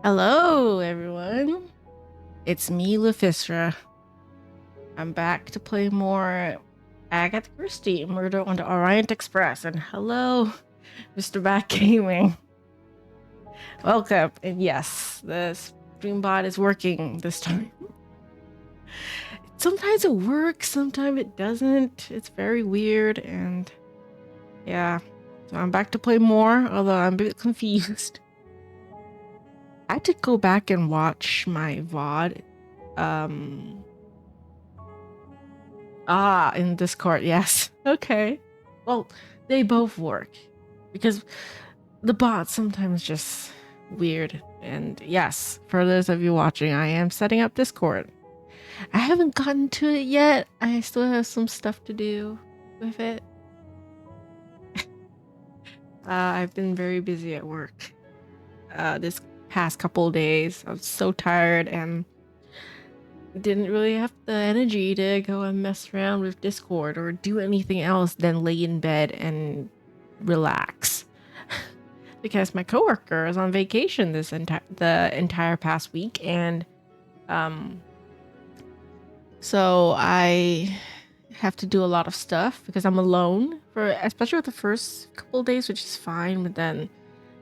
Hello, everyone. It's me, Luphisra. I'm back to play more Agatha Christie, Murder on the Orient Express. And hello, Mr. Back Gaming. Welcome. And yes, the streambot is working this time. Sometimes it works, sometimes it doesn't. It's very weird, and yeah. So I'm back to play more, although I'm a bit confused. I had to go back and watch my VOD. In Discord, yes. Okay. Well, they both work. Because the bot's sometimes just weird. And yes, for those of you watching, I am setting up Discord. I haven't gotten to it yet. I still have some stuff to do with it. I've been very busy at work. This past couple of days, I was so tired and didn't really have the energy to go and mess around with Discord or do anything else than lay in bed and relax. Because my coworker is on vacation the entire past week, and so I have to do a lot of stuff because I'm alone for especially with the first couple of days, which is fine, but then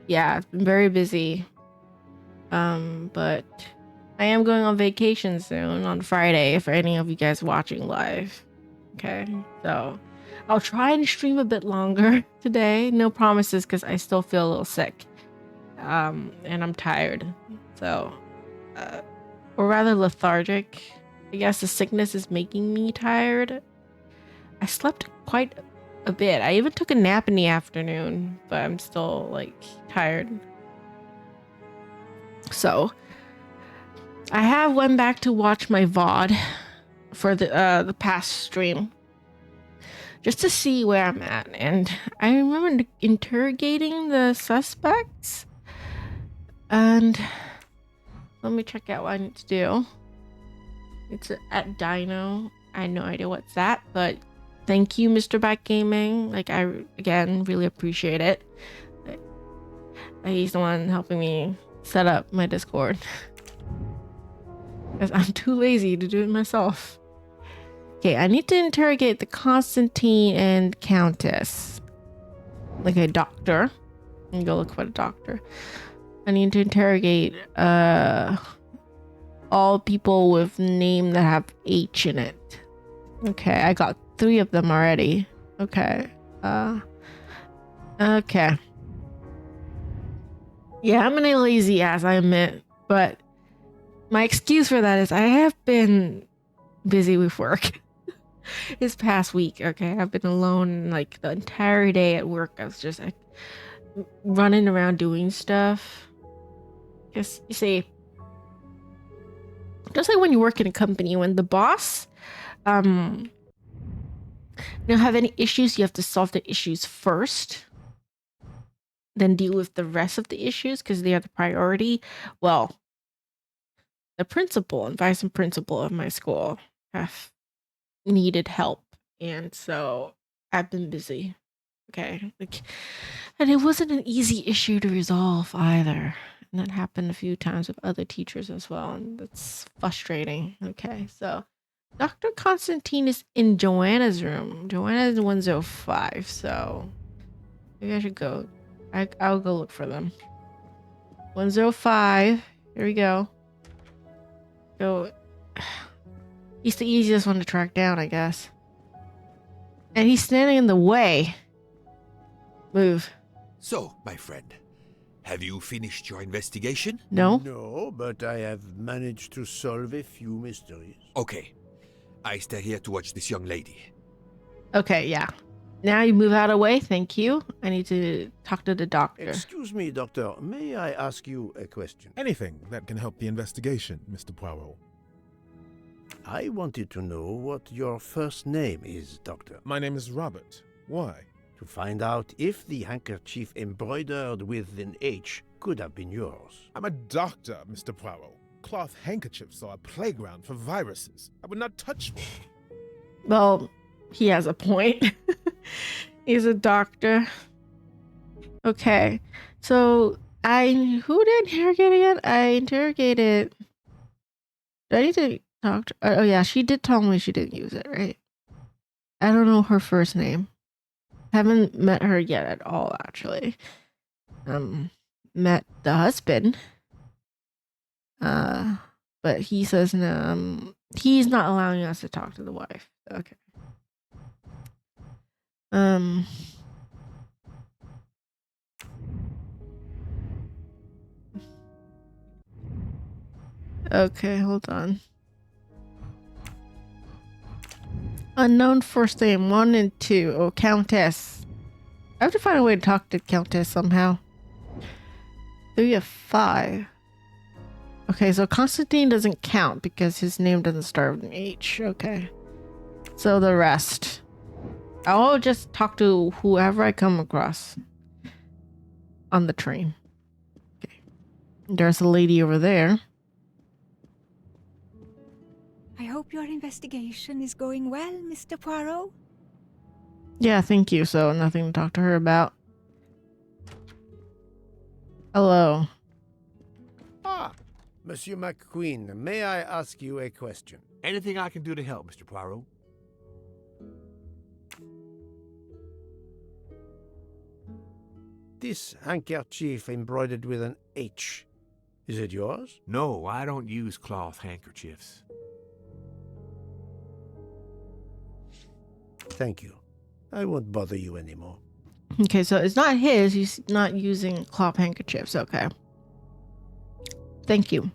yeah, it's been very busy. But I am going on vacation soon on Friday for any of you guys watching live. Okay, so I'll try and stream a bit longer today. No promises because I still feel a little sick. And I'm tired. So, or rather lethargic. I guess the sickness is making me tired. I slept quite a bit. I even took a nap in the afternoon, but I'm still like tired. So I have went back to watch my VOD for the past stream just to see where I'm at, and I remember interrogating the suspects, and let me check out what I need to do. It's at Dino. I had no idea what's that, but thank you, Mr. Back Gaming. Like, I again really appreciate it. He's the one helping me set up my Discord. Because I'm too lazy to do it myself. Okay, I need to interrogate the Constantine and Countess. Like a doctor. And go look for a doctor. I need to interrogate all people with name that have H in it. Okay, I got 3 of them already. Okay. Okay. Yeah, I'm a lazy ass, I admit, but my excuse for that is I have been busy with work this past week. Okay, I've been alone like the entire day at work. I was just like running around doing stuff. Because you see, just like when you work in a company, when the boss don't have any issues, you have to solve the issues first, then deal with the rest of the issues because they are the priority. Well, the principal and vice principal of my school have needed help, and so I've been busy. Okay, like, and it wasn't an easy issue to resolve either. And that happened a few times with other teachers as well, and that's frustrating. Okay, so Dr. Constantine is in Joanna's room. Joanna is 105, so maybe I should go. I'll go look for them. 105. Here we go. Go. He's the easiest one to track down, I guess. And he's standing in the way. Move. So, my friend, have you finished your investigation? No? No, but I have managed to solve a few mysteries. Okay. I stay here to watch this young lady. Okay, yeah. Now you move out of the way, thank you. I need to talk to the doctor. Excuse me, Doctor. May I ask you a question? Anything that can help the investigation, Mr. Poirot. I wanted to know what your first name is, Doctor. My name is Robert. Why? To find out if the handkerchief embroidered with an H could have been yours. I'm a doctor, Mr. Poirot. cloth handkerchiefs are a playground for viruses. I would not touch one. Well, he has a point. He's a doctor. Okay. So who did I interrogate again? I interrogated. Do I need to talk to, oh yeah, she did tell me she didn't use it, right? I don't know her first name. Haven't met her yet at all, actually. Met the husband. But he says no, he's not allowing us to talk to the wife. Okay. Okay, hold on. Unknown first name 1 and 2. Oh, Countess. I have to find a way to talk to Countess somehow. 3 of 5. Okay, so Constantine doesn't count because his name doesn't start with an H. Okay. So the rest. I'll just talk to whoever I come across on the train. Okay. There's a lady over there. I hope your investigation is going well, Mr. Poirot. Yeah, thank you. So nothing to talk to her about. Hello. Ah, Monsieur McQueen, may I ask you a question? Anything I can do to help, Mr. Poirot? This handkerchief embroidered with an H. Is it yours? No, I don't use cloth handkerchiefs. Thank you. I won't bother you anymore. Okay, so it's not his. He's not using cloth handkerchiefs. Okay. Thank you.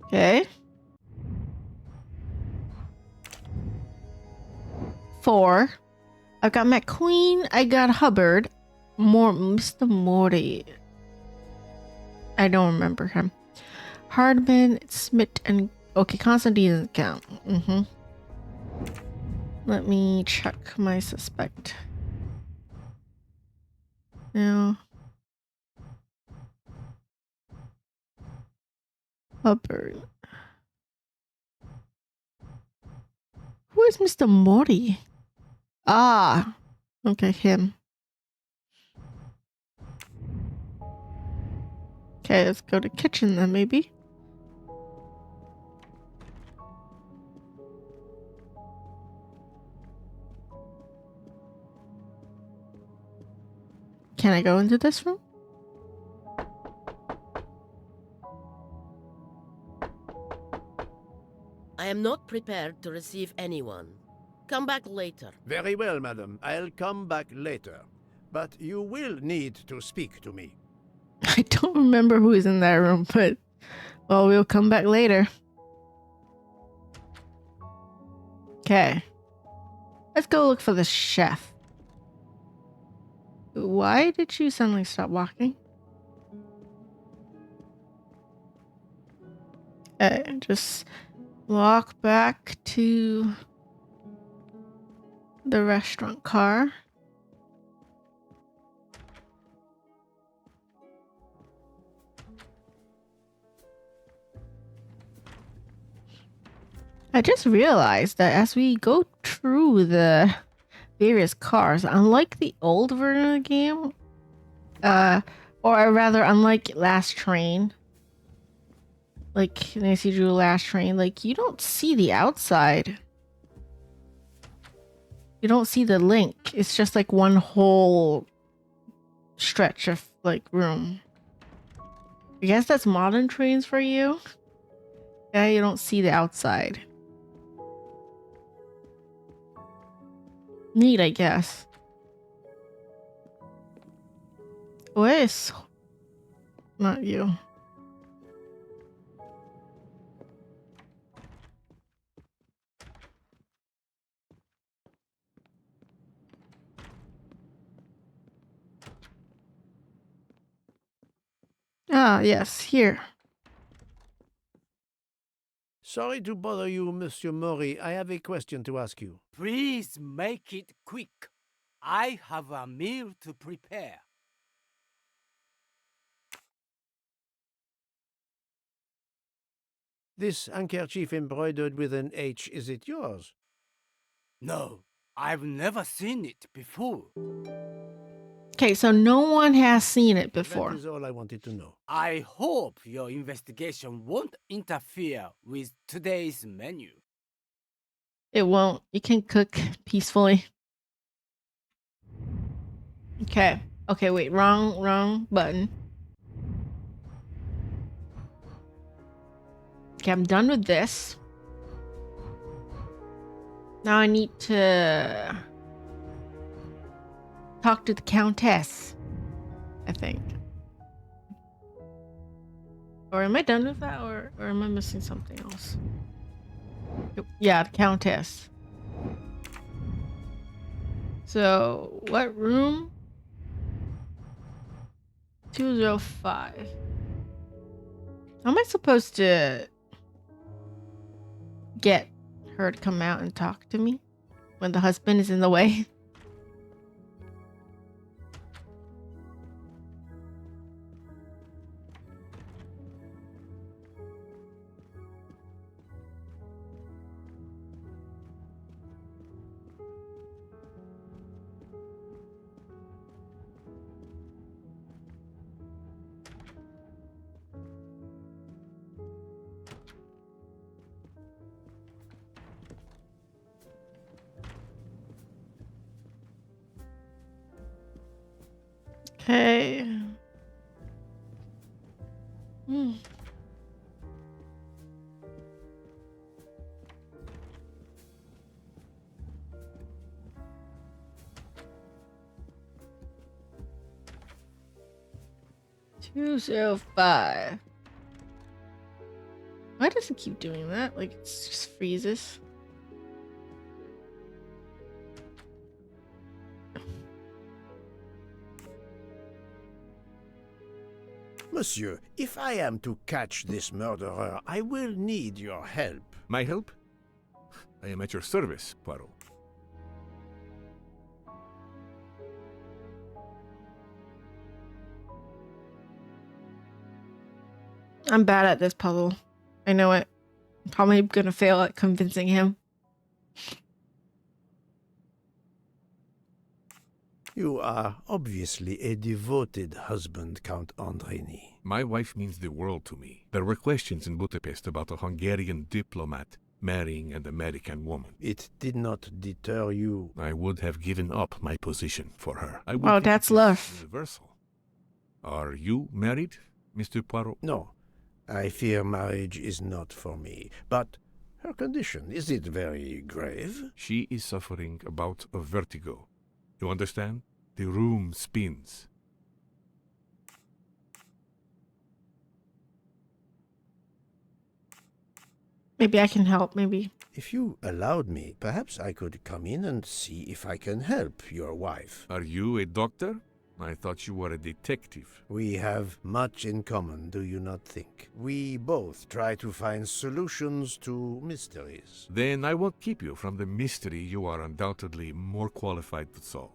Okay. 4. I've got McQueen. I got Hubbard. Mr. Morty. I don't remember him. Hardman, Smith, and okay, Constantine doesn't count. Let me check my suspect. Now, Hubbard. Who is Mr. Morty? Ah, okay, him. Okay, let's go to kitchen then, maybe. Can I go into this room? I am not prepared to receive anyone. Come back later. Very well, madam. I'll come back later. But you will need to speak to me. I don't remember who is in that room, but well, we'll come back later. Okay. Let's go look for the chef. Why did you suddenly stop walking? Okay, just walk back to the restaurant car. I just realized that as we go through the various cars, unlike the old version of the game, or rather unlike Last Train, like Nancy Drew Last Train, like you don't see the outside. You don't see the link. It's just like one whole stretch of like room. I guess that's modern trains for you. Yeah, you don't see the outside. Neat, I guess. Where is... Not you. Ah, yes, here. Sorry to bother you, Monsieur Mori. I have a question to ask you. Please make it quick. I have a meal to prepare. This handkerchief embroidered with an H, is it yours? No, I've never seen it before. Okay, so no one has seen it before. That is all I wanted to know. I hope your investigation won't interfere with today's menu. It won't. You can cook peacefully. Okay. Okay, wait. Wrong button. Okay, I'm done with this. Now I need to talk to the Countess, I think. Or am I done with that, or am I missing something else? Yeah, the Countess. So, what room? 205. How am I supposed to get her to come out and talk to me when the husband is in the way? Okay. Hmm. $205. Why does it keep doing that? Like, it just freezes. Monsieur, if I am to catch this murderer, I will need your help. My help? I am at your service, Poirot. I'm bad at this puzzle. I know it. I'm probably gonna fail at convincing him. You are obviously a devoted husband, Count Andrini. My wife means the world to me. There were questions in Budapest about a Hungarian diplomat marrying an American woman. It did not deter you. I would have given up my position for her. I would Oh, think that's it is love. universal. Are you married, Mr. Poirot? No, I fear marriage is not for me. But her condition, is it very grave? She is suffering a bout of vertigo. You understand? The room spins. Maybe I can help, maybe. If you allowed me, perhaps I could come in and see if I can help your wife. Are you a doctor? I thought you were a detective. We have much in common, do you not think? We both try to find solutions to mysteries. Then I won't keep you from the mystery you are undoubtedly more qualified to solve.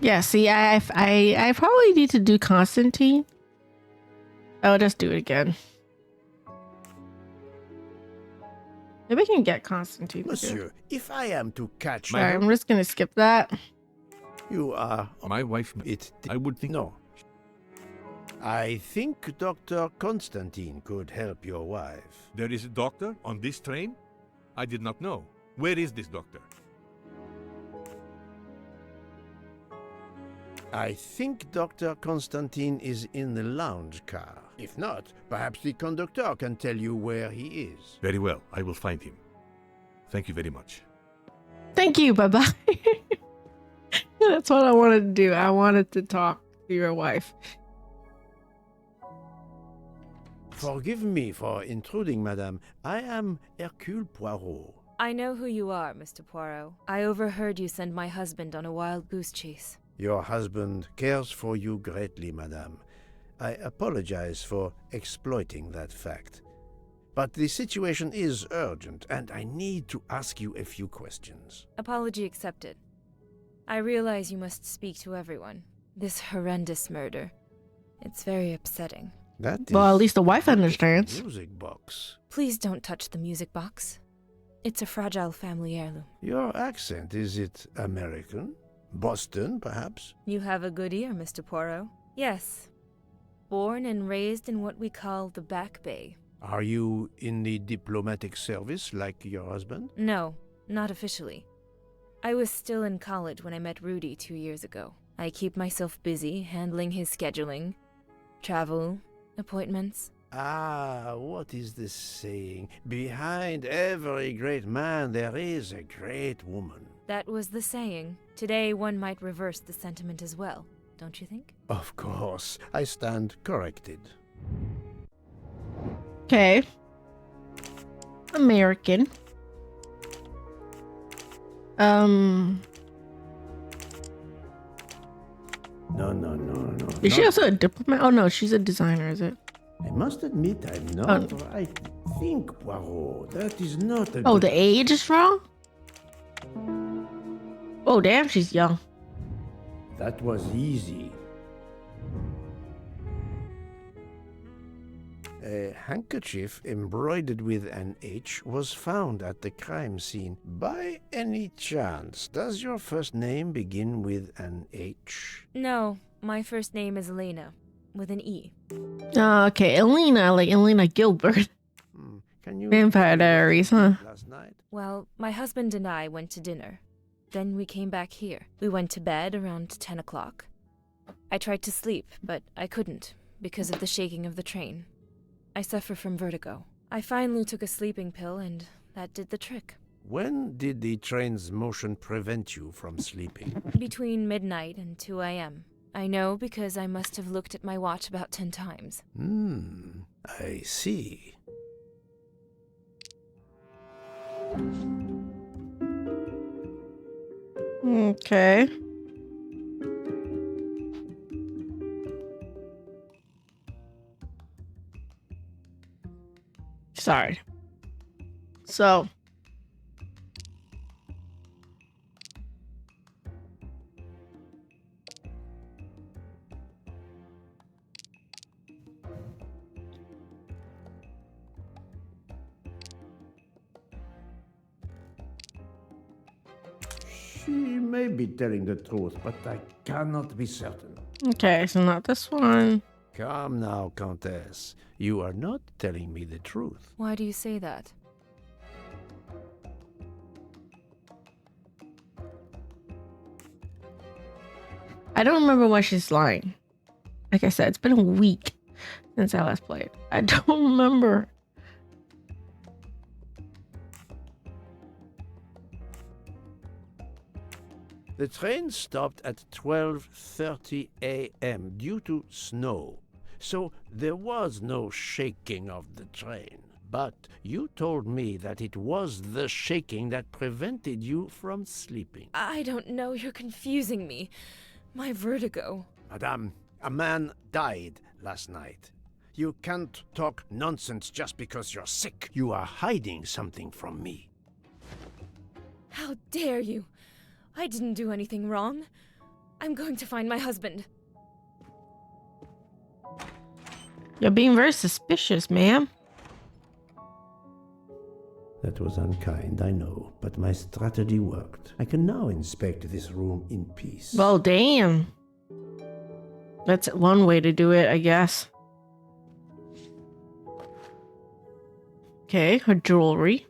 Yeah, see, I probably need to do Constantine. I'll just do it again. Maybe I can get Constantine. Monsieur, if I am to catch Sorry, I'm just gonna skip that. you are... My wife... I would think... No. I think Dr. Constantine could help your wife. There is a doctor on this train? I did not know. Where is this doctor? I think Dr. Constantine is in the lounge car. If not, perhaps the conductor can tell you where he is. Very well, I will find him. Thank you very much. Thank you, bye-bye. That's what I wanted to do. I wanted to talk to your wife. Forgive me for intruding, madame. I am Hercule Poirot. I know who you are, Mr. Poirot. I overheard you send my husband on a wild goose chase. Your husband cares for you greatly, madame. I apologize for exploiting that fact. But the situation is urgent, and I need to ask you a few questions. Apology accepted. I realize you must speak to everyone. This horrendous murder. It's very upsetting. That Well, at is least the wife beautiful understands. music box. Please don't touch the music box. It's a fragile family heirloom. Your accent, is it American? Boston, perhaps? You have a good ear, Mr. Poirot. Yes. Born and raised in what we call the Back Bay. Are you in the diplomatic service like your husband? No, not officially. I was still in college when I met Rudy 2 years ago. I keep myself busy handling his scheduling, travel, appointments. Ah, what is the saying? Behind every great man there is a great woman. That was the saying. Today one might reverse the sentiment as well, don't you think? Of course, I stand corrected. Okay. American. No. Is she also a diplomat? Oh no, she's a designer, is it? I must admit I'm not right. Think, Poirot. That is not a Oh, good... the age is wrong? Oh, damn, she's young. That was easy. A handkerchief embroidered with an H was found at the crime scene. By any chance, does your first name begin with an H? No, my first name is Elena, with an E. Okay, Elena, like Elena Gilbert. Can you... Vampire Diaries, huh? Last night? Well, my husband and I went to dinner. Then we came back here. We went to bed around 10 o'clock. I tried to sleep, but I couldn't, because of the shaking of the train. I suffer from vertigo. I finally took a sleeping pill, and that did the trick. When did the train's motion prevent you from sleeping? Between midnight and 2 a.m. I know because I must have looked at my watch about 10 times. I see. Okay. Sorry. So. She may be telling the truth, but I cannot be certain. Okay, so not this one. Come now, Countess. You are not telling me the truth. Why do you say that? I don't remember why she's lying. Like I said, it's been a week since I last played. I don't remember. The train stopped at 12:30 a.m. due to snow, so there was no shaking of the train. But you told me that it was the shaking that prevented you from sleeping. I don't know, you're confusing me. My vertigo. Madame, a man died last night. You can't talk nonsense just because you're sick. You are hiding something from me. How dare you? I didn't do anything wrong. I'm going to find my husband. You're being very suspicious, ma'am. That was unkind, I know, but my strategy worked. I can now inspect this room in peace. Well, damn. That's one way to do it, I guess. Okay, her jewelry.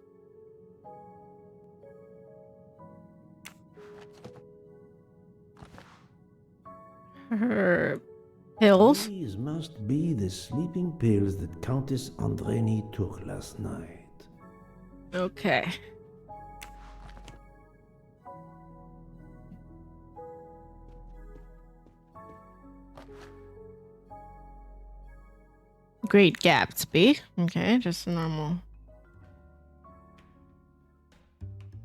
Her pills. These must be the sleeping pills that Countess Andreni took last night. Okay. Great Gatsby. Okay, just a normal.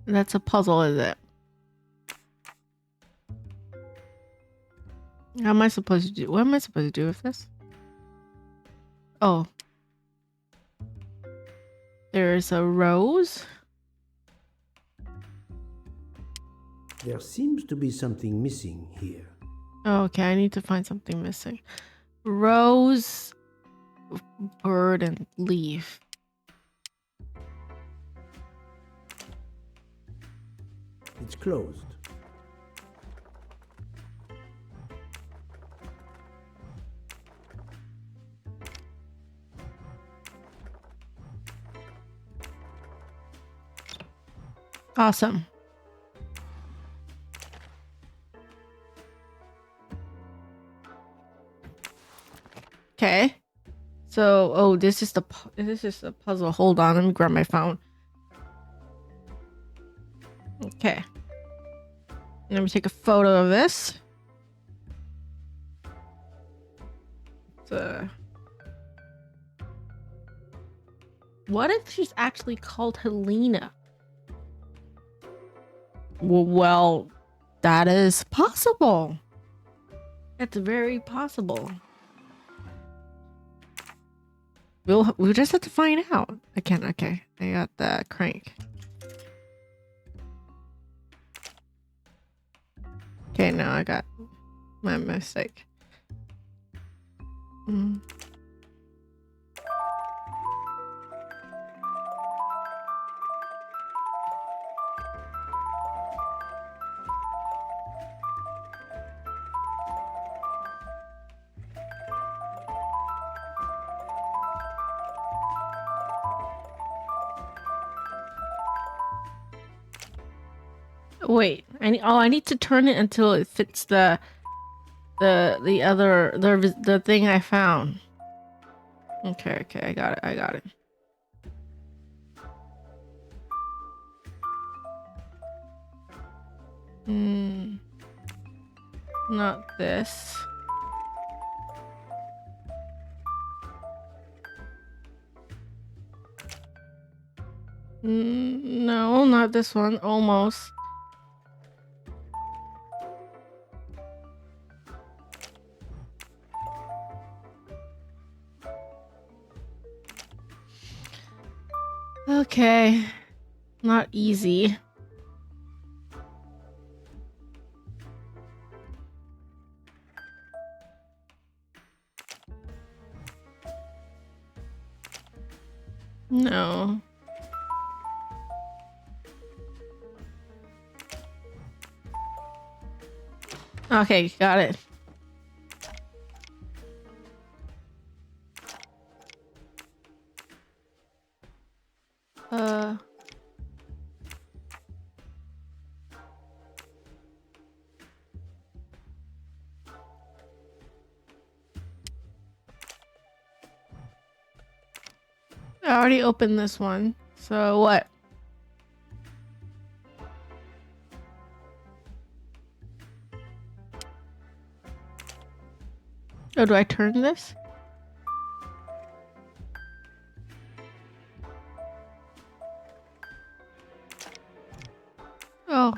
That's a puzzle, is it? How am I supposed to do? What am I supposed to do with this? Oh. There's a rose. There seems to be something missing here. Oh, okay, I need to find something missing. Rose. bird and leaf. It's closed. Awesome. Okay. So, oh, this is the puzzle. Hold on, let me grab my phone. Okay. Let me take a photo of this. What if she's actually called Helena? Well, that is possible. It's very possible. We'll just have to find out. Okay. I got the crank. Okay, now I got my mistake. Wait, I need to turn it until it fits the thing I found. Okay, I got it. Not this. No, not this one. Almost. Okay. Not easy. No. Okay, got it. I already opened this one. So what? Oh, do I turn this? Oh.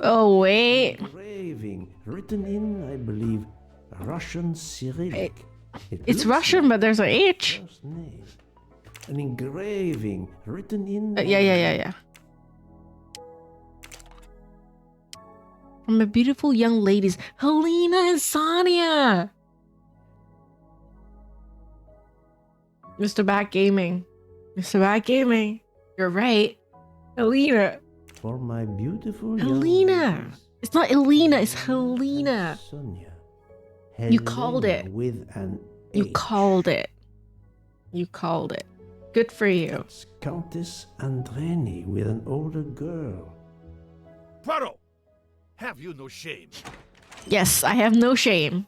Oh, wait. Engraving written in, I believe, Russian Cyrillic. It's Russian, but there's an H. First name. An engraving written in. Yeah. From a beautiful young ladies, Helena and Sonia. Mr. Bat Gaming. You're right. Helena. For my beautiful Helena. young ladies. It's not Elena, it's Helena. Sonia. You called Helena it. With an You H. called it. Good for you. It's Countess Andreni with an older girl. Poirot! Have you no shame? Yes, I have no shame.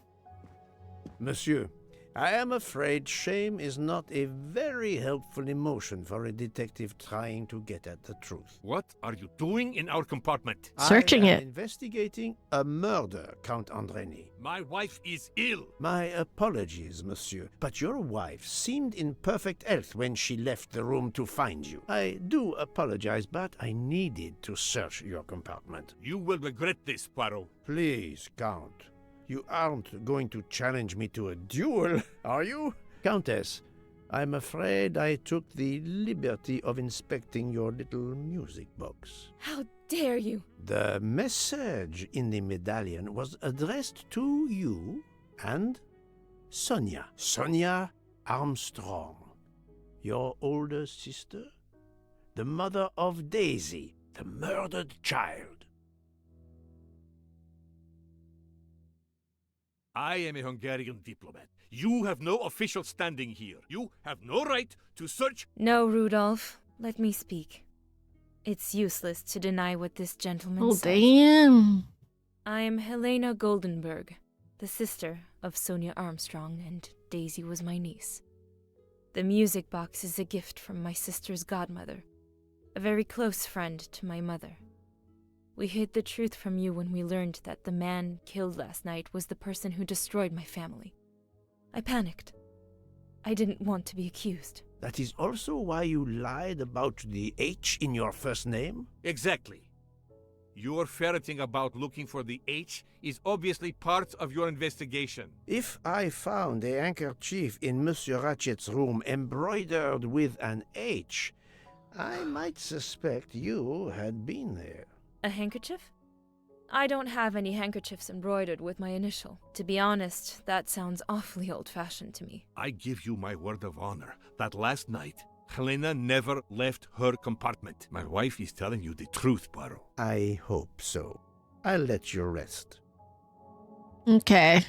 Monsieur, I am afraid shame is not a very helpful emotion for a detective trying to get at the truth. What are you doing in our compartment? Searching I am it. investigating a murder, Count Andreni. My wife is ill. My apologies, monsieur, but your wife seemed in perfect health when she left the room to find you. I do apologize, but I needed to search your compartment. You will regret this, Poirot. Please, Count. You aren't going to challenge me to a duel, are you? Countess, I'm afraid I took the liberty of inspecting your little music box. How dare you? The message in the medallion was addressed to you and Sonia. Sonia Armstrong, your older sister, the mother of Daisy, the murdered child. I am a Hungarian diplomat. You have no official standing here. You have no right to search. No, Rudolph. Let me speak. It's useless to deny what this gentleman Oh, said. damn. I am Helena Goldenberg, the sister of Sonia Armstrong, and Daisy was my niece. The music box is a gift from my sister's godmother, a very close friend to my mother. We hid the truth from you when we learned that the man killed last night was the person who destroyed my family. I panicked. I didn't want to be accused. That is also why you lied about the H in your first name? Exactly. Your ferreting about looking for the H is obviously part of your investigation. If I found a handkerchief in Monsieur Ratchet's room embroidered with an H, I might suspect you had been there. A handkerchief? I don't have any handkerchiefs embroidered with my initial. To be honest, that sounds awfully old-fashioned to me. I give you my word of honor that last night, Helena never left her compartment. My wife is telling you the truth, Poirot. I hope so. I'll let you rest. Okay.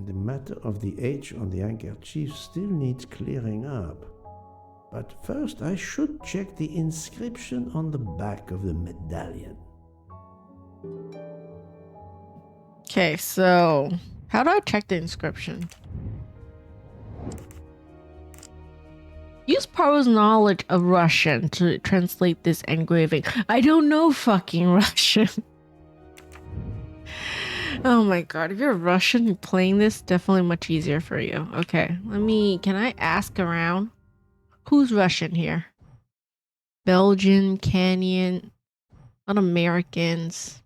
The matter of the H on the handkerchief still needs clearing up. But first I should check the inscription on the back of the medallion. Okay, so how do I check the inscription? Use Poirot's knowledge of Russian to translate this engraving. I don't know fucking Russian. Oh my god, if you're Russian playing this, definitely much easier for you. Okay, can I ask around? Who's Russian here? Belgian, Canadian, not Americans.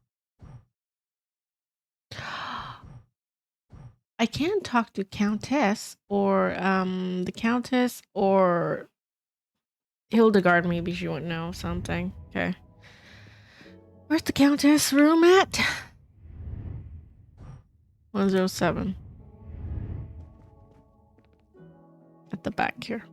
I can't talk to Countess or the Countess or Hildegard. Maybe she would know something. Okay. Where's the Countess room at? 107. At the back here.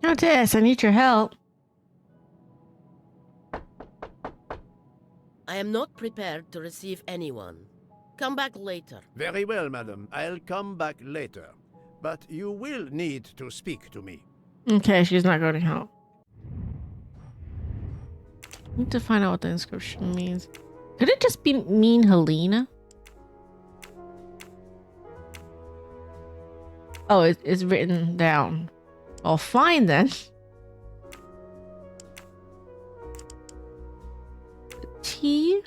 Countess, I need your help. I am not prepared to receive anyone. Come back later. Very well, madam. I'll come back later. But you will need to speak to me. Okay, she's not going to help. Need to find out what the inscription means. Could it just mean Helena? Oh, it's written down. Oh, fine then. T?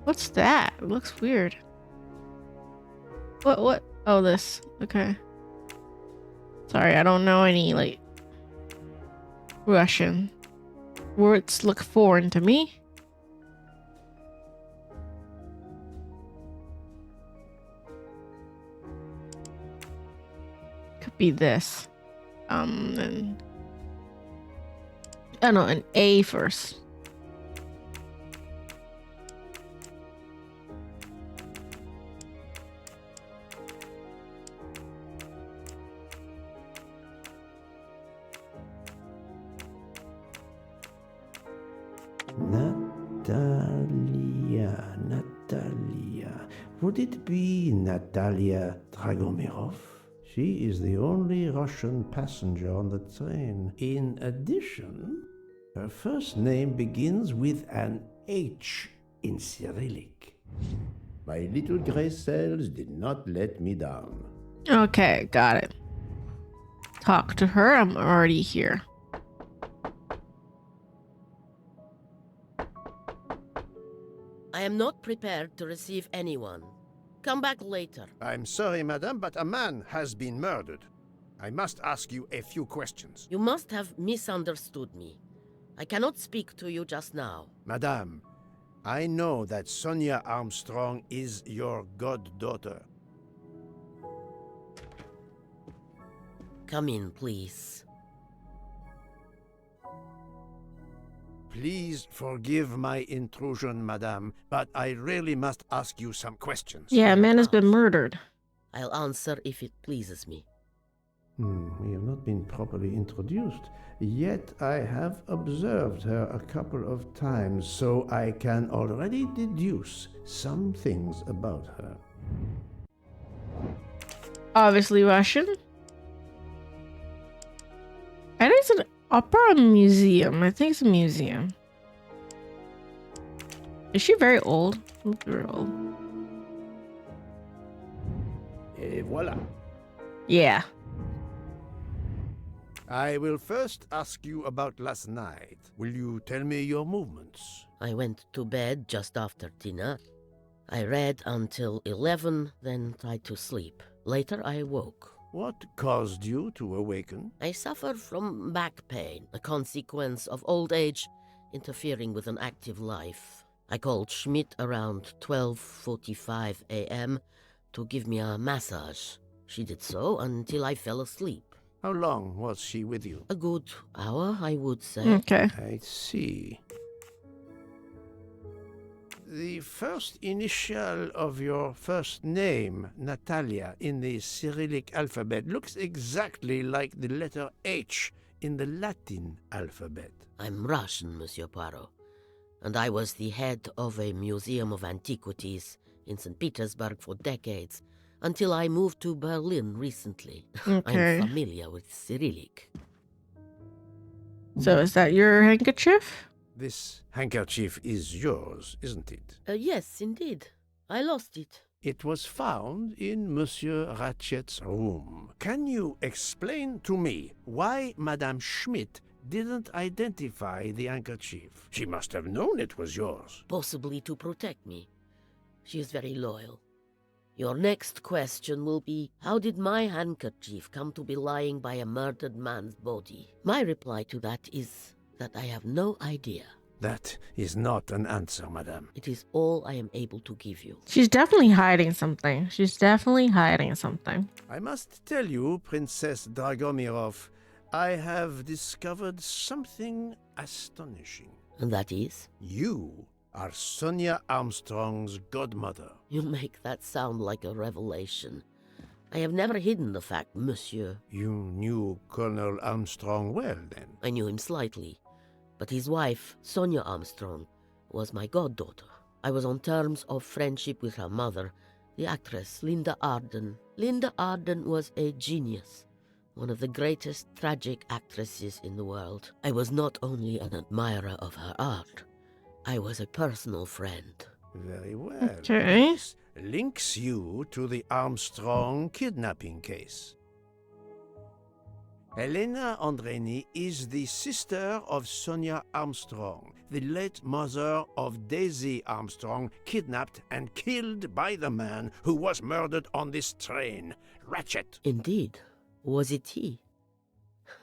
What's that? It looks weird. What? Oh, this. Okay. Sorry, I don't know any, like, Russian. Words look foreign to me. Could be this. And oh no, an A first. Natalia. Would it be Natalia Dragomirov? She is the only Russian passenger on the train. In addition, her first name begins with an H in Cyrillic. My little gray cells did not let me down. Okay, got it. Talk to her. I'm already here. I am not prepared to receive anyone. Come back later. I'm sorry, madame, but a man has been murdered. I must ask you a few questions. You must have misunderstood me. I cannot speak to you just now. Madame, I know that Sonia Armstrong is your goddaughter. Come in, please. Please forgive my intrusion, madame, but I really must ask you some questions. Yeah, a man has been murdered. I'll answer if it pleases me. We have not been properly introduced, yet I have observed her a couple of times, so I can already deduce some things about her. Obviously Russian. I think it's an opera museum. I think it's a museum. Is she very old? Very old. Et voilà. Yeah. I will first ask you about last night. Will you tell me your movements? I went to bed just after dinner. I read until 11, then tried to sleep. Later I woke. What caused you to awaken? I suffered from back pain, a consequence of old age interfering with an active life. I called Schmidt around 12:45 a.m. to give me a massage. She did so until I fell asleep. How long was she with you? A good hour, I would say. Okay. I see. The first initial of your first name, Natalia, in the Cyrillic alphabet looks exactly like the letter H in the Latin alphabet. I'm Russian, Monsieur Poirot, and I was the head of a museum of antiquities in St. Petersburg for decades, until I moved to Berlin recently. Okay. I'm familiar with Cyrillic. So is that your handkerchief? This handkerchief is yours, isn't it? Yes, indeed. I lost it. It was found in Monsieur Ratchet's room. Can you explain to me why Madame Schmidt didn't identify the handkerchief? She must have known it was yours. Possibly to protect me. She is very loyal. Your next question will be, how did my handkerchief come to be lying by a murdered man's body? My reply to that is that I have no idea. That is not an answer, madame. It is all I am able to give you. She's definitely hiding something. She's definitely hiding something. I must tell you, Princess Dragomirov, I have discovered something astonishing. And that is? You are Sonia Armstrong's godmother. You make that sound like a revelation. I have never hidden the fact, monsieur. You knew Colonel Armstrong well, then? I knew him slightly, but his wife, Sonia Armstrong, was my goddaughter. I was on terms of friendship with her mother, the actress Linda Arden. Linda Arden was a genius, one of the greatest tragic actresses in the world. I was not only an admirer of her art, I was a personal friend. Very well. Okay. This links you to the Armstrong kidnapping case. Elena Andreni is the sister of Sonia Armstrong, the late mother of Daisy Armstrong, kidnapped and killed by the man who was murdered on this train, Ratchet. Indeed. Was it he?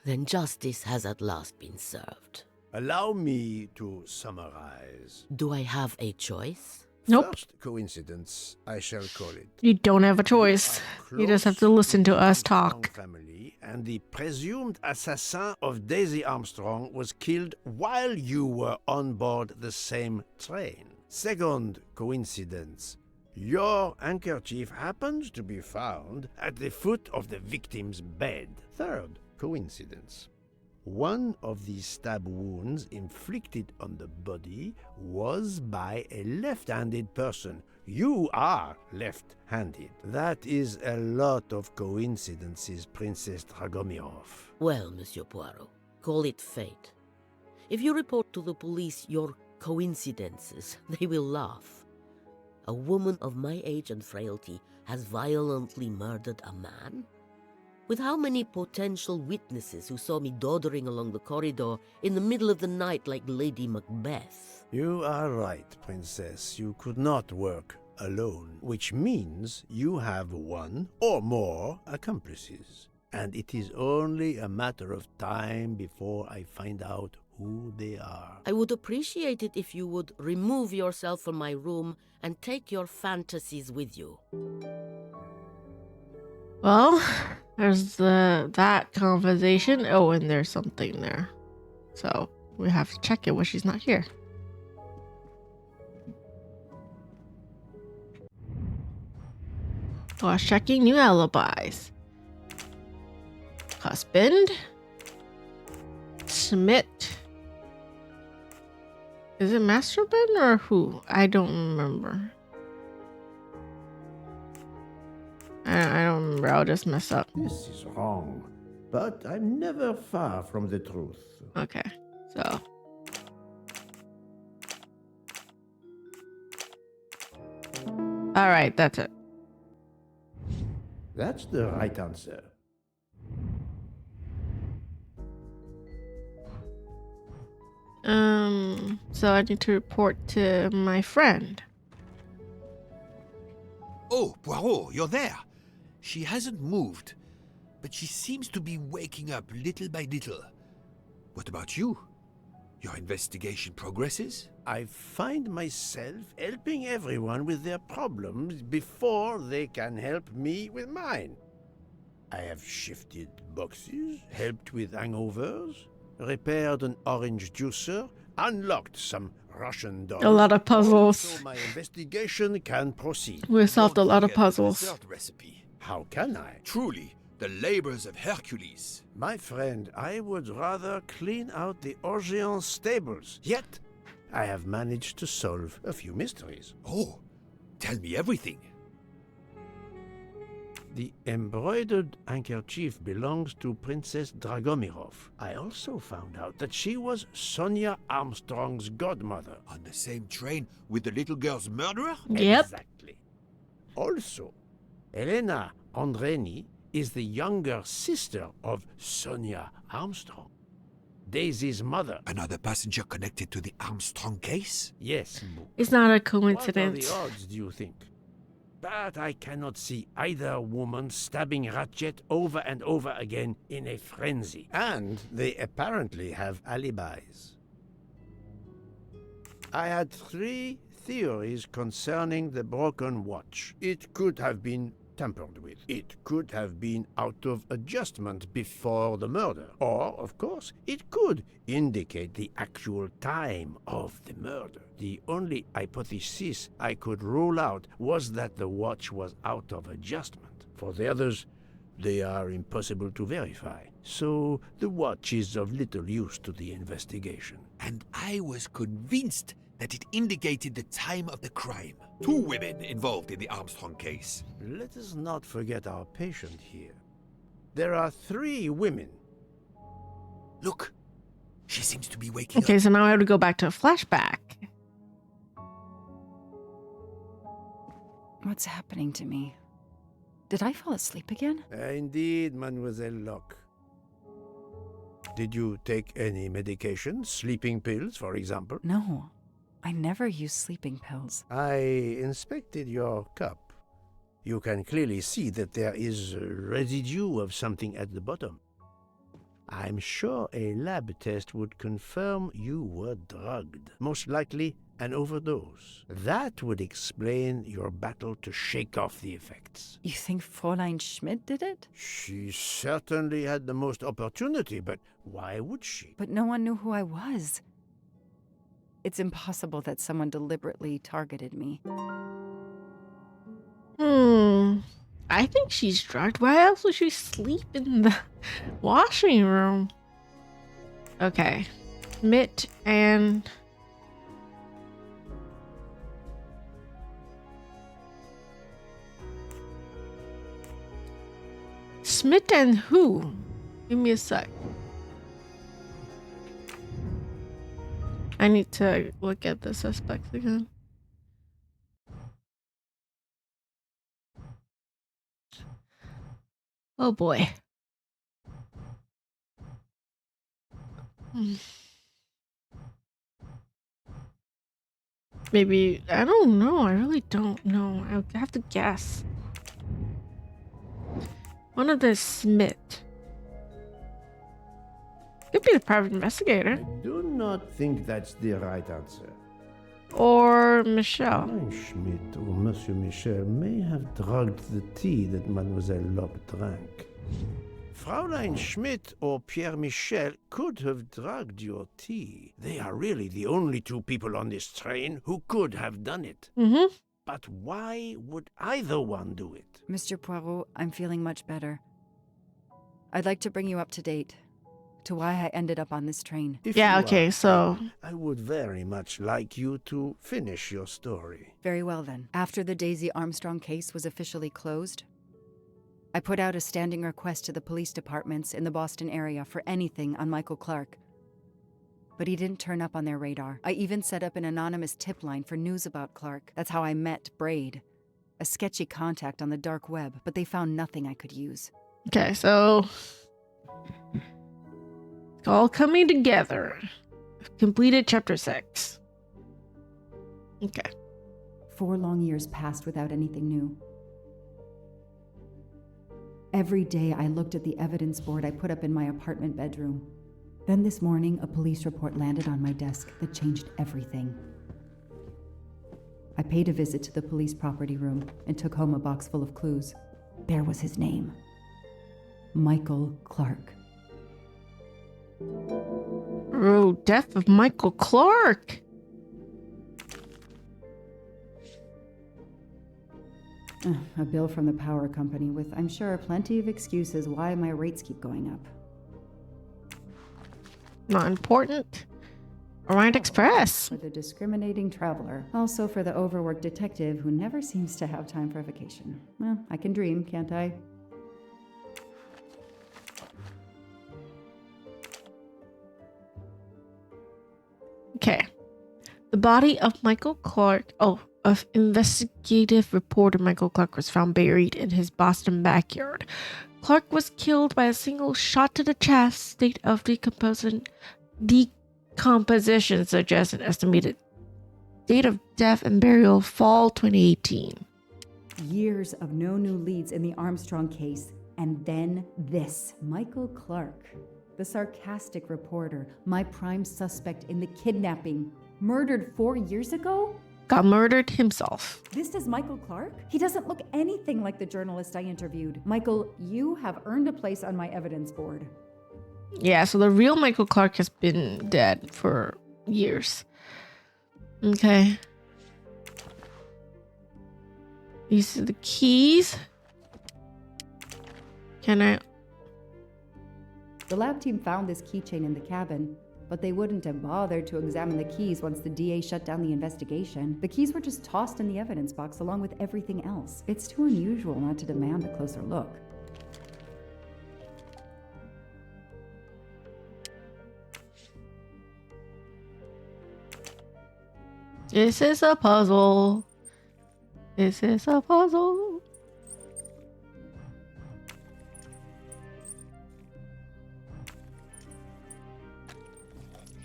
Then justice has at last been served. Allow me to summarize. Do I have a choice? Nope. First coincidence, I shall call it. You don't have a choice. You just have to listen to us talk. Family, and the presumed assassin of Daisy Armstrong was killed while you were on board the same train. Second coincidence, your handkerchief happens to be found at the foot of the victim's bed. Third coincidence, one of the stab wounds inflicted on the body was by a left-handed person. You are left-handed. That is a lot of coincidences, Princess Dragomirov. Well, Monsieur Poirot, call it fate. If you report to the police your coincidences, they will laugh. A woman of my age and frailty has violently murdered a man? With how many potential witnesses who saw me doddering along the corridor in the middle of the night like Lady Macbeth? You are right, Princess. You could not work alone, which means you have one or more accomplices. And it is only a matter of time before I find out who they are. I would appreciate it if you would remove yourself from my room and take your fantasies with you. Well, there's that conversation. Oh, and there's something there. So we have to check it when she's not here. While checking new alibis. Husband. Schmidt. Is it Masterbin or who? I don't remember. I don't remember. I'll just mess up. This is wrong, but I'm never far from the truth. Okay, so. All right, that's it. That's the right answer. So I need to report to my friend. Oh, Poirot, you're there. She hasn't moved, but she seems to be waking up little by little. What about you? Your investigation progresses? I find myself helping everyone with their problems before they can help me with mine. I have shifted boxes, helped with hangovers, repaired an orange juicer, unlocked some Russian dolls. A lot of puzzles. So my investigation can proceed. We solved a lot of Don't forget the puzzles. dessert recipe. How can I? Truly, the labors of Hercules. My friend, I would rather clean out the Orgeon stables. Yet, I have managed to solve a few mysteries. Oh, tell me everything. The embroidered handkerchief belongs to Princess Dragomirov. I also found out that she was Sonia Armstrong's godmother. On the same train with the little girl's murderer? Yep. Exactly. Also, Elena Andreni is the younger sister of Sonia Armstrong, Daisy's mother. Another passenger connected to the Armstrong case? Yes. It's not a What are coincidence. the odds, do you think? But I cannot see either woman stabbing Ratchet over and over again in a frenzy. And they apparently have alibis. I had 3 theories concerning the broken watch. It could have been tampered with. It could have been out of adjustment before the murder. Or, of course, it could indicate the actual time of the murder. The only hypothesis I could rule out was that the watch was out of adjustment. For the others, they are impossible to verify. So the watch is of little use to the investigation. And I was convinced that it indicated the time of the crime. 2 women involved in the Armstrong case. Let us not forget our patient here. There are 3 women. Look, she seems to be waking Okay, up. so now I have to go back to a flashback. What's happening to me? Did I fall asleep again? Indeed, Mademoiselle Locke. Did you take any medication? Sleeping pills, for example? No, I never use sleeping pills. I inspected your cup. You can clearly see that there is a residue of something at the bottom. I'm sure a lab test would confirm you were drugged. Most likely an overdose. That would explain your battle to shake off the effects. You think Fräulein Schmidt did it? She certainly had the most opportunity, but why would she? But no one knew who I was. It's impossible that someone deliberately targeted me. I think she's drugged. Why else would she sleep in the washing room? Okay. Mitt and... Smith and who? Give me a sec. I need to look at the suspects again. Oh boy. maybe. I don't know. I really don't know. I have to guess. One of the Smith. Could be the private investigator. I do not think that's the right answer. Or Michelle. Fräulein Schmidt or Monsieur Michel may have drugged the tea that Mademoiselle Lope drank. Fräulein Schmidt or Pierre Michel could have drugged your tea. They are really the only two people on this train who could have done it. Mm-hmm. But why would either one do it? Mr. Poirot, I'm feeling much better. I'd like to bring you up to date to why I ended up on this train. If Yeah, you okay, are so... I would very much like you to finish your story. Very well then. After the Daisy Armstrong case was officially closed, I put out a standing request to the police departments in the Boston area for anything on Michael Clark. But he didn't turn up on their radar. I even set up an anonymous tip line for news about Clark. That's how I met Braid, a sketchy contact on the dark web, but they found nothing I could use. Okay, so... It's all coming together. Completed chapter 6. Okay. 4 long years passed without anything new. Every day I looked at the evidence board I put up in my apartment bedroom. Then this morning, a police report landed on my desk that changed everything. I paid a visit to the police property room and took home a box full of clues. There was his name. Michael Clark. Oh, death of Michael Clark. A bill from the power company with, I'm sure, plenty of excuses why my rates keep going up. Not important. Orient Express. For the discriminating traveler. Also for the overworked detective who never seems to have time for a vacation. Well, I can dream, can't I? Okay. The body of Michael Clark, of investigative reporter Michael Clark was found buried in his Boston backyard. Clark was killed by a single shot to the chest. State of decomposition suggests an estimated date of death and burial fall 2018. Years of no new leads in the Armstrong case, and then this. Michael Clark, the sarcastic reporter, my prime suspect in the kidnapping, murdered 4 years ago? Got murdered himself. This is Michael Clark? He doesn't look anything like the journalist I interviewed. Michael, you have earned a place on my evidence board. Yeah, so the real Michael Clark has been dead for years. Okay. These are the keys. Can I... The lab team found this keychain in the cabin, but they wouldn't have bothered to examine the keys once the DA shut down the investigation. The keys were just tossed in the evidence box along with everything else. It's too unusual not to demand a closer look. This is a puzzle. This is a puzzle.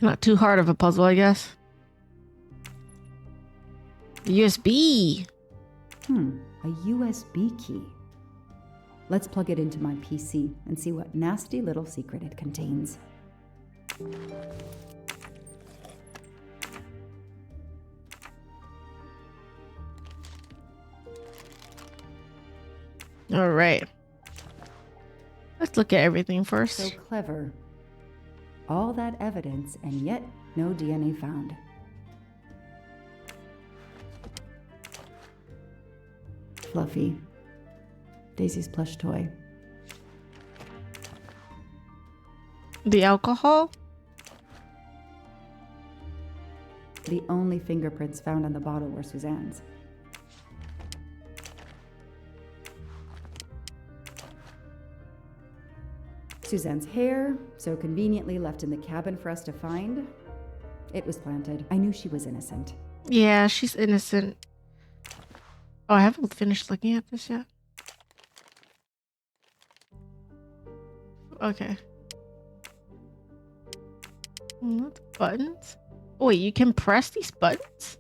Not too hard of a puzzle, I guess. USB. A USB key. Let's plug it into my PC and see what nasty little secret it contains. All right. Let's look at everything first. So clever. All that evidence, and yet no DNA found. Fluffy. Daisy's plush toy. The alcohol? The only fingerprints found on the bottle were Suzanne's. Suzanne's hair, so conveniently left in the cabin for us to find. It was planted. I knew she was innocent. Yeah, she's innocent. Oh, I haven't finished looking at this yet. Okay. What buttons? Oh, wait, you can press these buttons?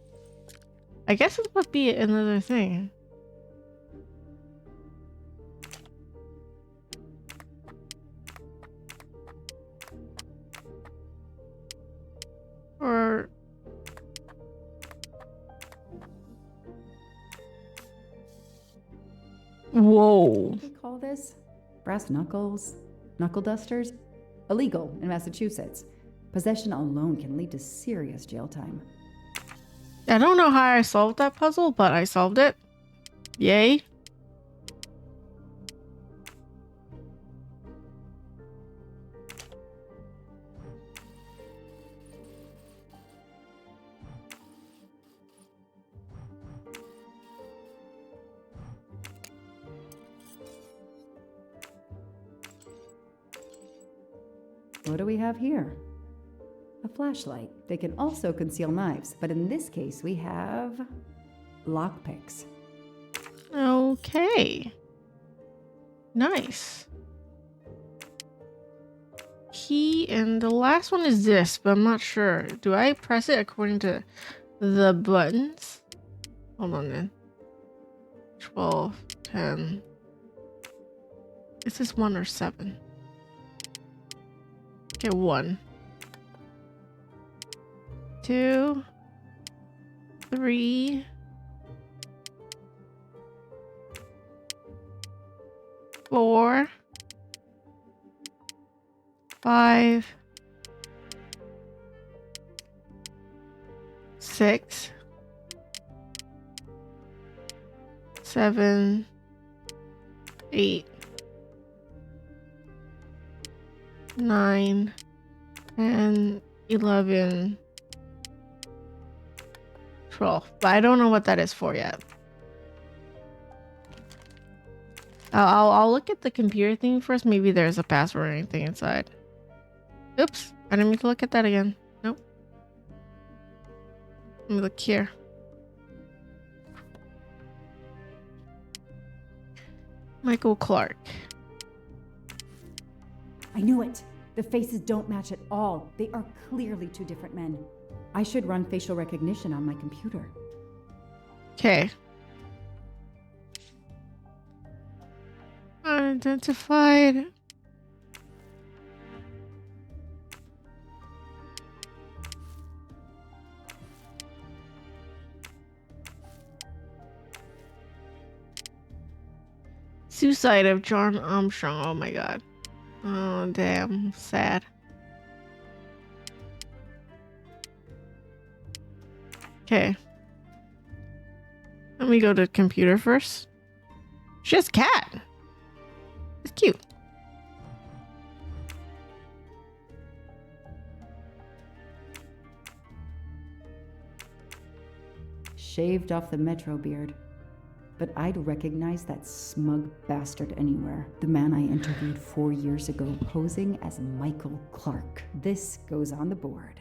I guess it would be another thing. Or whoa. What do they call this? Brass knuckles? Knuckle dusters? Illegal in Massachusetts. Possession alone can lead to serious jail time. I don't know how I solved that puzzle, but I solved it. Yay. What do we have here? A flashlight. They can also conceal knives, but in this case we have lockpicks. Okay. Nice. Key, and the last one is this, but I'm not sure. Do I press it according to the buttons? Hold on then. 12, 10. Is this 1 or 7? Okay, 1. 2, 3, 4, 5, 6, 7, 8, 9, 10, 11, 12. But I don't know what that is for yet. I'll look at the computer thing first. Maybe there's a password or anything inside. Oops, I didn't mean to look at that again. Nope. Let me look here. Michael Clark. I knew it! The faces don't match at all. They are clearly two different men. I should run facial recognition on my computer. Okay. Unidentified. Suicide of John Armstrong. Oh my god. Oh damn. Sad. Okay. Let me go to computer first. She has a cat. It's cute. Shaved off the metro beard. But I'd recognize that smug bastard anywhere. The man I interviewed 4 years ago posing as Michael Clark. This goes on the board.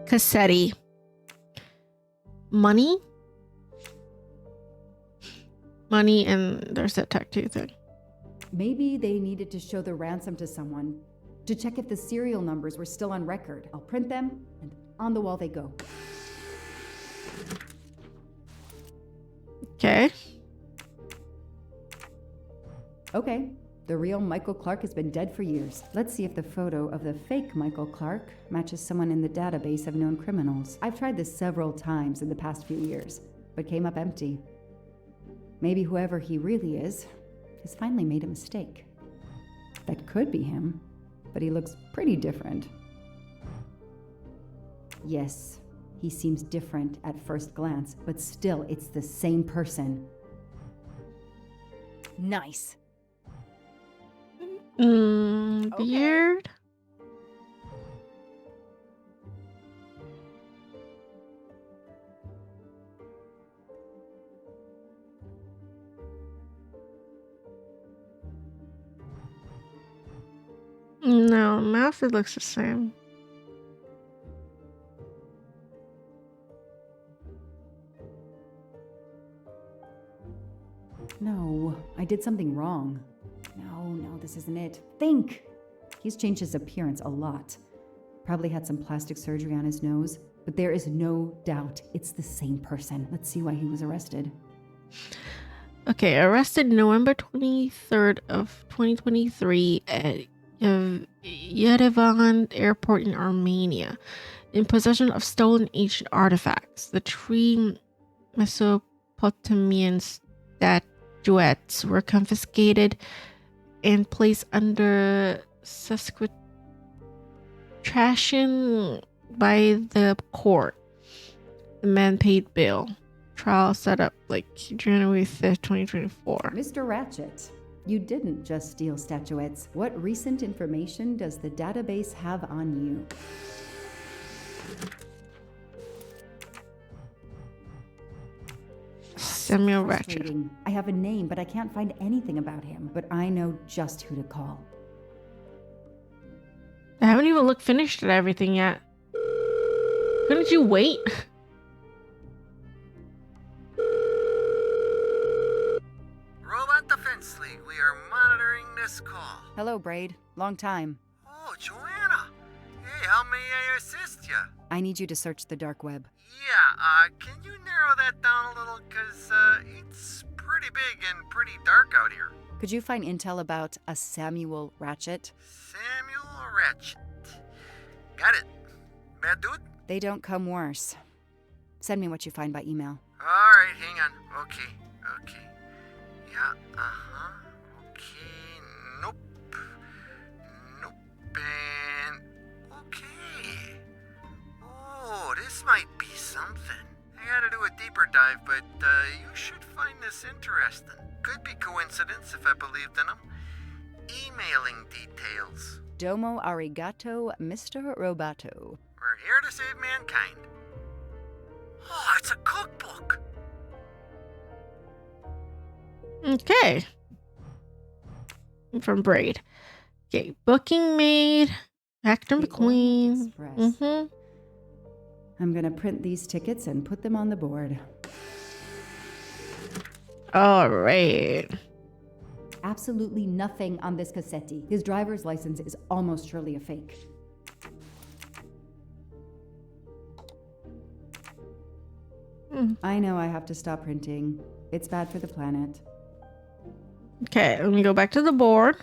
Cassetti. Money? Money, and there's that tattoo thing. Maybe they needed to show the ransom to someone to check if the serial numbers were still on record. I'll print them, and on the wall they go. Okay. Okay, the real Michael Clark has been dead for years. Let's see if the photo of the fake Michael Clark matches someone in the database of known criminals. I've tried this several times in the past few years, but came up empty. Maybe whoever he really is has finally made a mistake. That could be him, but he looks pretty different. Yes, he seems different at first glance, but still, it's the same person. Nice. Beard. No, mouth, it looks the same. No, I did something wrong. No, this isn't it. Think! He's changed his appearance a lot. Probably had some plastic surgery on his nose. But there is no doubt it's the same person. Let's see why he was arrested. Okay, arrested November 23rd of 2023 at Yerevan Airport in Armenia in possession of stolen ancient artifacts. The three Mesopotamian statuettes were confiscated and placed under sequestration by the court. The man paid bail. Trial set up like January 5th, 2024. Mr. Ratchet, you didn't just steal statuettes. What recent information does the database have on you? Samuel Ratchet. Frustrating. I have a name, but I can't find anything about him. But I know just who to call. I haven't even finished at everything yet. Couldn't you wait? Robot Defense League, we are monitoring this call. Hello, Braid. Long time. Oh, Joanna. Hey, how may I assist you? I need you to search the dark web. Yeah, can you narrow that down a little? Cause, it's pretty big and pretty dark out here. Could you find intel about a Samuel Ratchet? Samuel Ratchet. Got it. Bad dude? They don't come worse. Send me what you find by email. Alright, hang on. Okay. Yeah, okay. Nope. And okay. Oh, this might be something. I gotta do a deeper dive, but you should find this interesting. Could be coincidence if I believed in them. Emailing details. Domo arigato, Mr. Roboto. We're here to save mankind. Oh, it's a cookbook. Okay. From Braid. Okay, booking made. Actor The McQueen. Orient Express. I'm gonna print these tickets and put them on the board. All right. Absolutely nothing on this Cassetti. His driver's license is almost surely a fake. I know I have to stop printing. It's bad for the planet. Okay, let me go back to the board.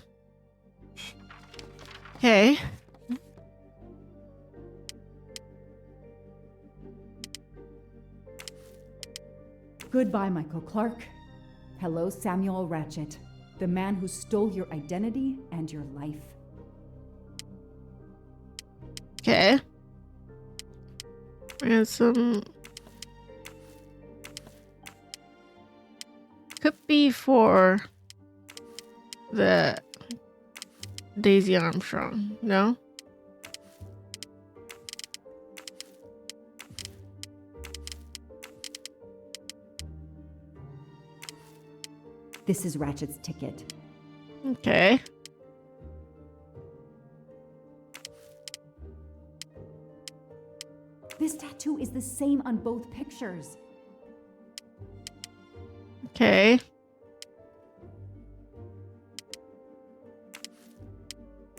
Okay. Goodbye, Michael Clark. Hello, Samuel Ratchet, the man who stole your identity and your life. Okay. Ransom. Could be for the Daisy Armstrong, no? This is Ratchet's ticket. Okay. This tattoo is the same on both pictures. Okay.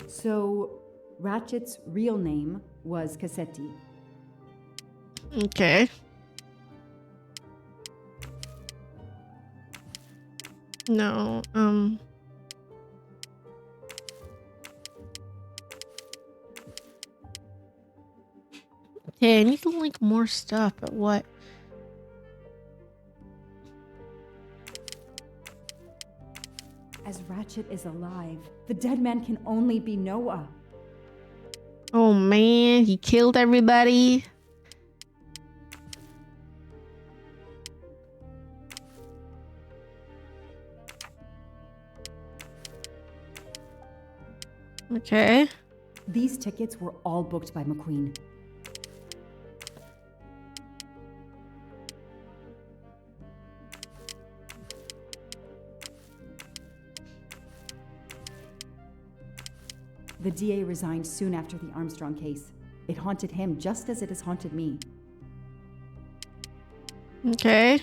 So, Ratchet's real name was Cassetti. Okay. No, okay, I need to link more stuff, but what? As Ratchet is alive, the dead man can only be Noah. Oh man, he killed everybody. Okay. These tickets were all booked by McQueen. The DA resigned soon after the Armstrong case. It haunted him just as it has haunted me. Okay.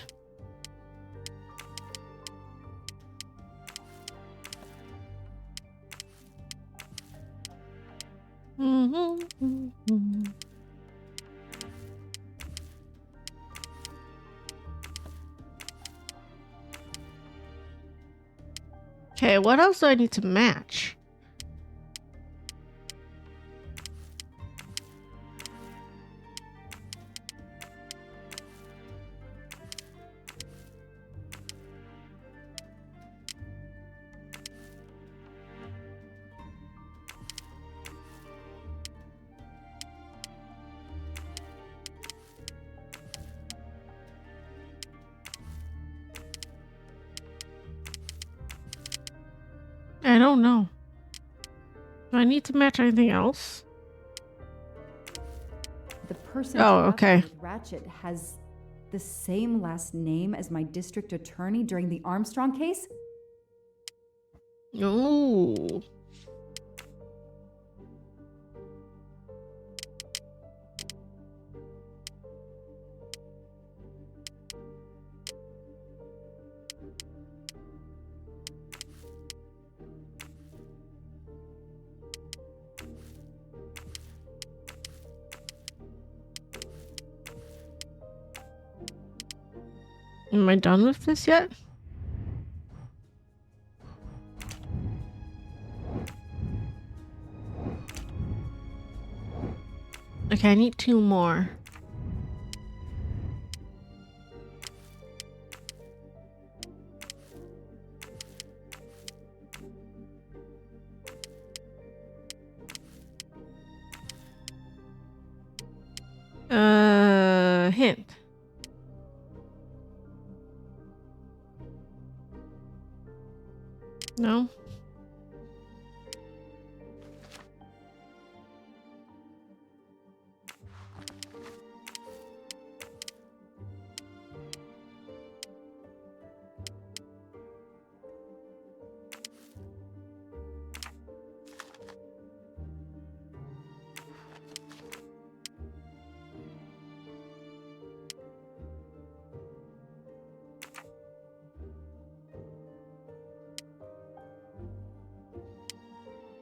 Okay, what else do I need to match? I don't know. Do I need to match anything else? The person Oh, traveling okay. with Ratchet has the same last name as my district attorney during the Armstrong case? Ooh. Am I done with this yet? Okay, I need 2 more. Hint. No?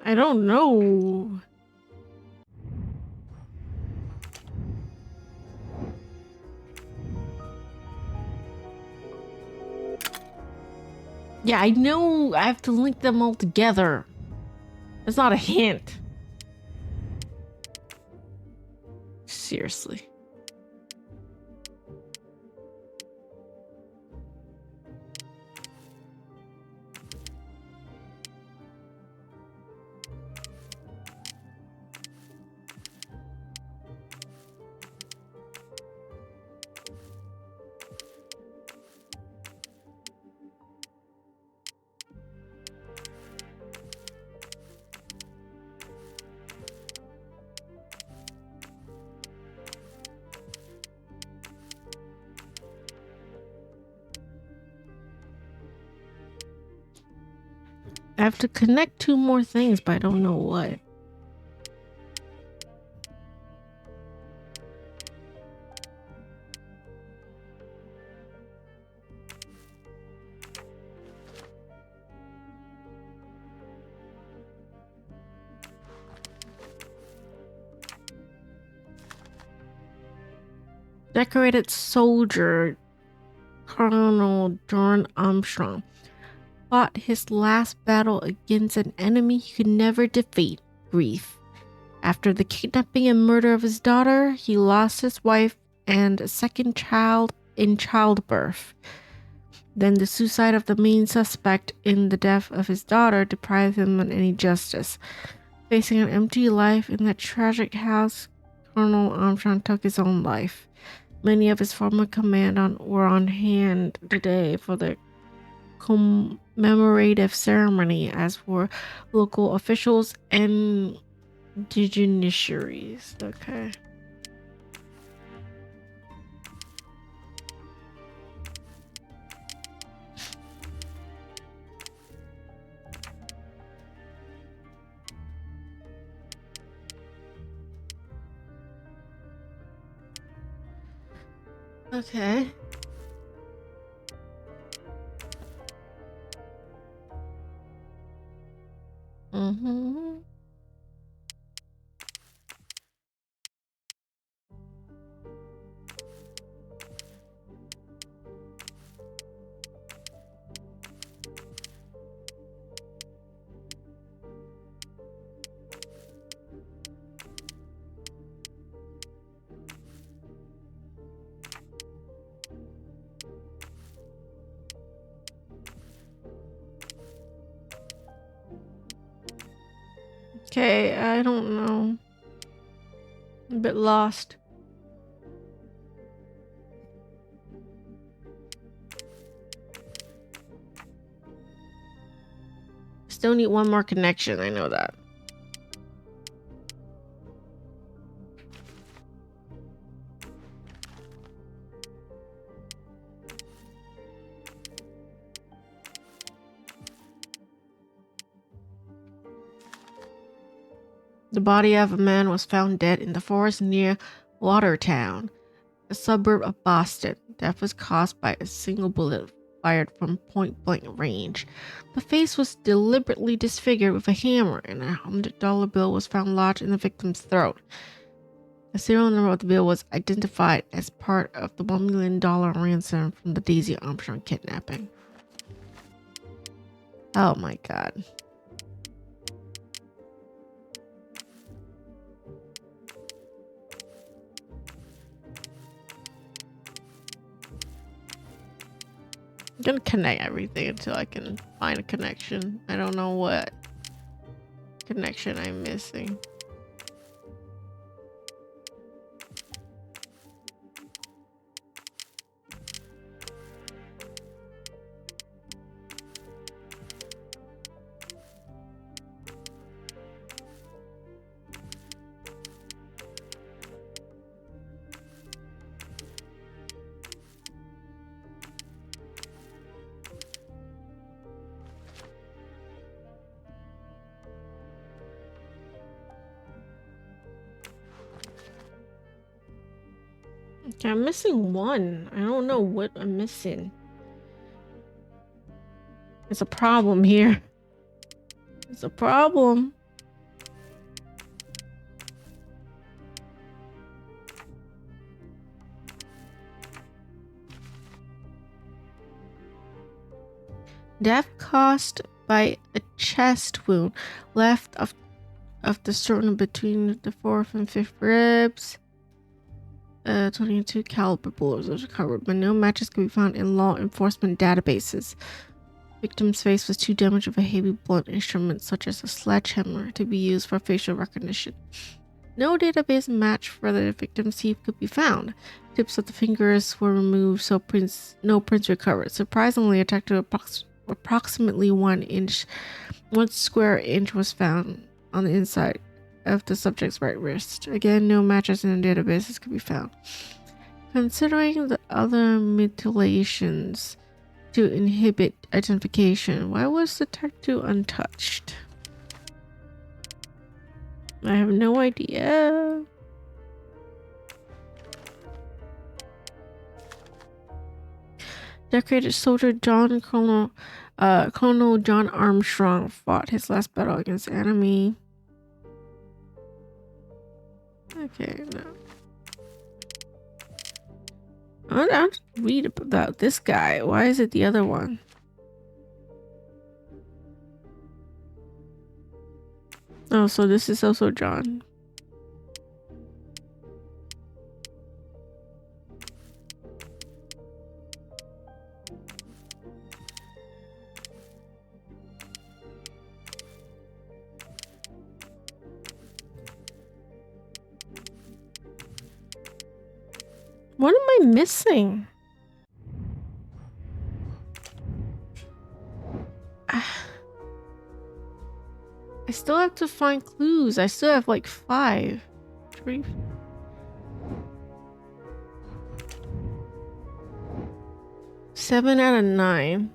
I don't know. Yeah, I know I have to link them all together. It's not a hint. Seriously. I have to connect 2 more things, but I don't know what. Decorated soldier Colonel John Armstrong fought his last battle against an enemy he could never defeat, grief. After the kidnapping and murder of his daughter, he lost his wife and a second child in childbirth. Then the suicide of the main suspect in the death of his daughter deprived him of any justice. Facing an empty life in that tragic house, Colonel Armstrong took his own life. Many of his former command were on hand today for the commemorative ceremony, as were local officials and dignitaries. Okay. Okay. Mm-hmm. Okay, I don't know. I'm a bit lost. Still need one more connection, I know that. The body of a man was found dead in the forest near Watertown, a suburb of Boston. Death was caused by a single bullet fired from point-blank range. The face was deliberately disfigured with a hammer, and a $100 bill was found lodged in the victim's throat. The serial number of the bill was identified as part of the $1 million ransom from the Daisy Armstrong kidnapping. Oh my god. I'm gonna connect everything until I can find a connection. I don't know what connection I'm missing. Okay, I'm missing one. I don't know what I'm missing. It's a problem here. It's a problem. Death caused by a chest wound left of the sternum between the fourth and fifth ribs. 22 caliber bullets was recovered, but no matches could be found in law enforcement databases. Victim's face was too damaged with a heavy blunt instrument such as a sledgehammer to be used for facial recognition. No database match for the victim's teeth could be found. Tips of the fingers were removed, so no prints recovered. Surprisingly, a tattoo approximately 1 square inch was found on the inside of the subject's right wrist. Again, no matches in the databases could be found. Considering the other mutilations to inhibit identification, why was the tattoo untouched? I have no idea. Decorated soldier Colonel John Armstrong fought his last battle against the enemy. Okay, no. I'll just read about this guy. Why is it the other one? Oh, so this is also John. What am I missing? I still have to find clues. I still have like 5. 3. Seven out of 9.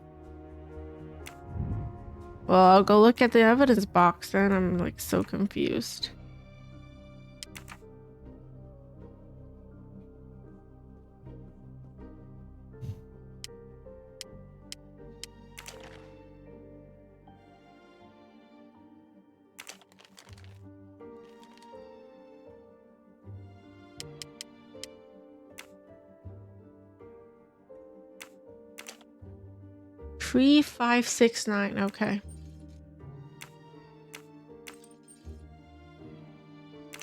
Well, I'll go look at the evidence box then. I'm like so confused. Three, 5, 6, 9. Okay.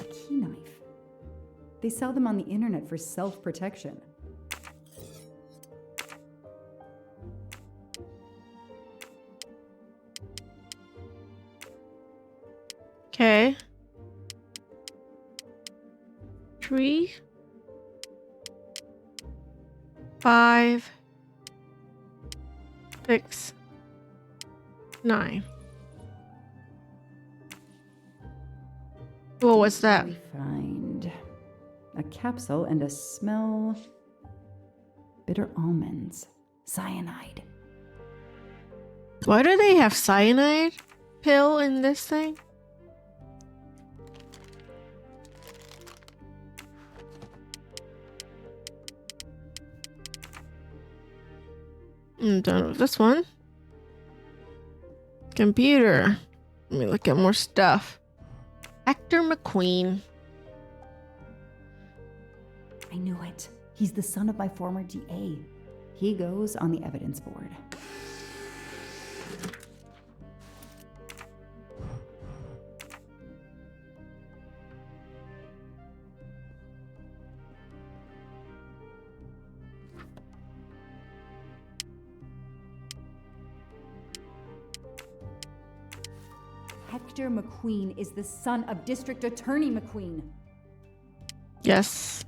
A key knife. They sell them on the internet for self-protection. Okay. 3, 5, 6, 9. Whoa, what's that? We find a capsule and a smell. Bitter almonds. Cyanide. Why do they have cyanide pill in this thing? I'm done with this one. Computer. Let me look at more stuff. Actor McQueen. I knew it. He's the son of my former DA. He goes on the evidence board. Hector McQueen is the son of District Attorney McQueen. Yes.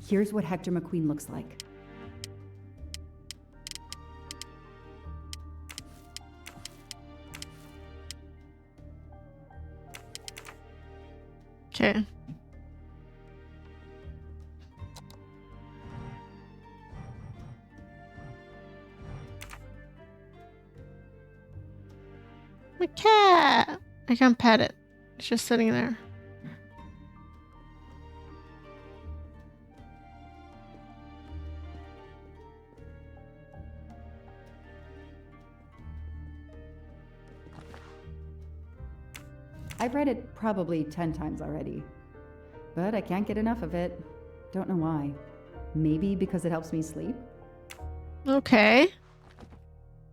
Here's what Hector McQueen looks like. Okay. My cat. I can't pet it. It's just sitting there. I've read it probably 10 times already, but I can't get enough of it. Don't know why. Maybe because it helps me sleep? Okay.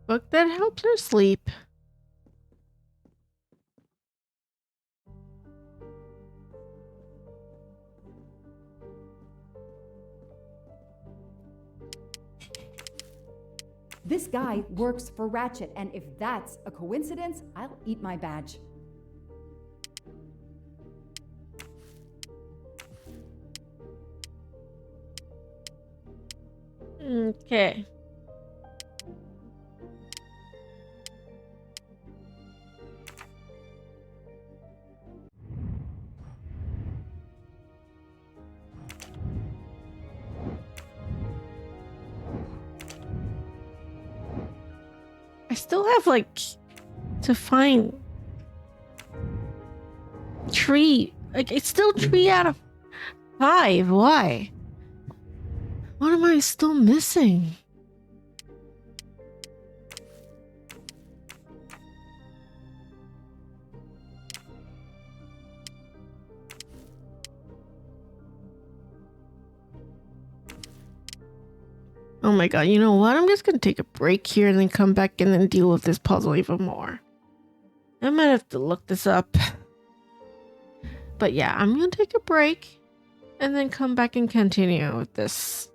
Book that helps her sleep. This guy works for Ratchet, and if that's a coincidence, I'll eat my badge. Okay. I still have like to find tree. Like it's still 3 out of 5. Why? What am I still missing? Oh my god, you know what? I'm just gonna take a break here and then come back and then deal with this puzzle even more. I might have to look this up. But yeah, I'm gonna take a break and then come back and continue with this.